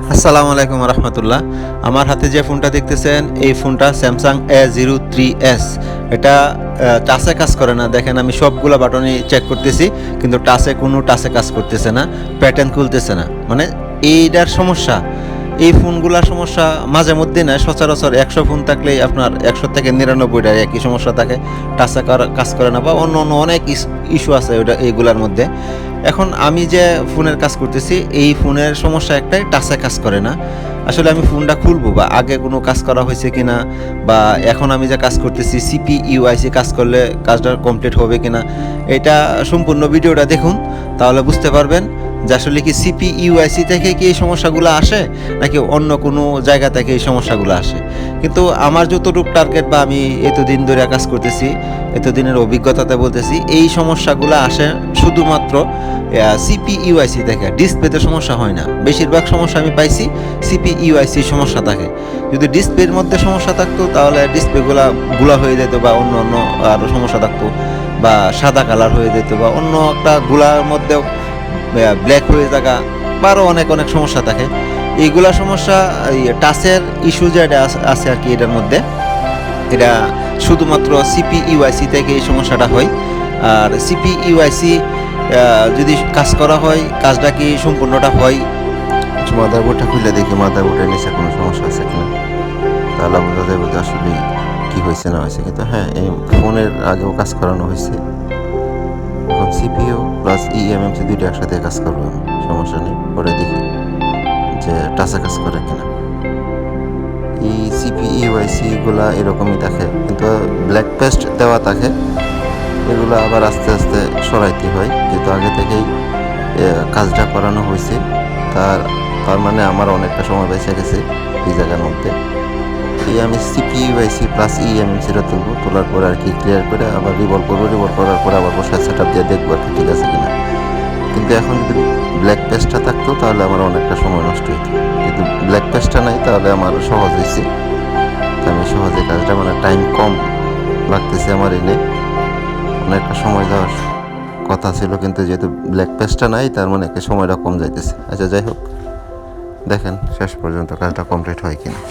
আসসালামু আলাইকুম রহমতুল্লাহ। আমার হাতে যে ফোনটা দেখতেছেন এই ফোনটা স্যামসাং A03s। এটা টাচে কাজ করে না। দেখেন আমি সবগুলো বাটনই চেক করতেছি, কিন্তু টাচে কাজ করতেছে না, প্যাটার্ন খুলতেছে না। মানে এইটার সমস্যা। এই ফোনগুলোর সমস্যা মাঝে মধ্যে নয়, সচরাচর 100 ফোন থাকলেই আপনার 100 থেকে 99টার একই সমস্যা থাকে, টাচে কাজ করে না বা অন্য অন্য অনেক ইস্যু আছে ওটা এইগুলোর মধ্যে। এখন আমি যে ফোনের কাজ করতেছি এই ফোনের সমস্যা একটাই, টাচে কাজ করে না। আসলে আমি ফোনটা খুলবো বা আগে কোনো কাজ করা হয়েছে কিনা, বা এখন আমি যে কাজ করতেছি CPU/IC কাজ করলে কাজটা কমপ্লিট হবে কিনা, এটা সম্পূর্ণ ভিডিওটা দেখুন, তাহলে বুঝতে পারবেন যে আসলে কি CPU/IC থেকে কি এই সমস্যাগুলো আসে নাকি অন্য কোনো জায়গা থেকে এই সমস্যাগুলো আসে। কিন্তু আমার যতটুকু টার্গেট বা আমি এতদিন ধরে কাজ করতেছি, এতদিনের অভিজ্ঞতাতে বলতেছি, এই সমস্যাগুলো আসে শুধুমাত্র CPU/IC থেকে। ডিসপ্লেতে সমস্যা হয় না। বেশিরভাগ সমস্যা আমি পাইছি CPU/IC সমস্যা থাকে। যদি ডিসপ্লের মধ্যে সমস্যা থাকতো তাহলে ডিসপ্লেগুলা গুলা হয়ে যেত, বা অন্য অন্য আরও সমস্যা থাকতো, বা সাদা কালার হয়ে যেত, বা অন্য একটা গুলার মধ্যেও ব্ল্যাক হয়ে থাকা, বা আরও অনেক অনেক সমস্যা থাকে। এইগুলা সমস্যা টাচের ইস্যু যেটা আছে আর কি এটার মধ্যে, এটা শুধুমাত্র CPU/IC থেকে এই সমস্যাটা হয়। আর CPU/IC যদি কাজ করা হয়, কাজটা কি সম্পূর্ণটা হয়। মাদারবোর্ডটা খুলে দেখি মাদারবোর্ডের নিচে কোনো সমস্যা আছে কিনা, তাহলে বোঝা যাবে যে আসলে কি হয়েছে না হয়েছে। কিন্তু হ্যাঁ, এই ফোনের আগেও কাজ করানো হয়েছে। এখন CPU প্লাস eMMC দুইটা একসাথে কাজ করবো, সমস্যা নেই। পরে দেখি যে টাচে কাজ করে কিনা। এই CPU/IC গুলা এরকমই থাকে, কিন্তু ব্ল্যাক পেস্ট দেওয়া থাকে। এগুলো আবার আস্তে আস্তে সরাইতে হয়, যেহেতু আগে থেকেই কাজটা করানো হয়েছে। তার মানে আমার অনেকটা সময় বেঁচে গেছে এই জায়গার মধ্যে। এই আমি CPU/IC প্লাস eMMCটা তুলবো, তোলার পরে আর কি ক্লিয়ার করে আবার রিভলভ করবো। রিভলভ করার পরে আবার বসে সেট আপ দিয়ে দেখবো আর কি ঠিক আছে কিনা। কিন্তু এখন যদি ব্ল্যাক পেস্টটা থাকতো তাহলে আমার অনেকটা সময় নষ্ট হতো, কিন্তু ব্ল্যাক পেস্টটা নাই, তাহলে আমার সহজ হয়েছে। আমি সহজে কাজটা, মানে টাইম কম লাগতেছে আমার এনে। অনেকটা সময় যাওয়ার কথা ছিল, কিন্তু যেহেতু ব্ল্যাক পেস্টটা নাই তার মানে একটা সময়টা কম যাইতেছে। আচ্ছা, যাই হোক, দেখেন শেষ পর্যন্ত কাজটা কমপ্লিট হয় কিনা।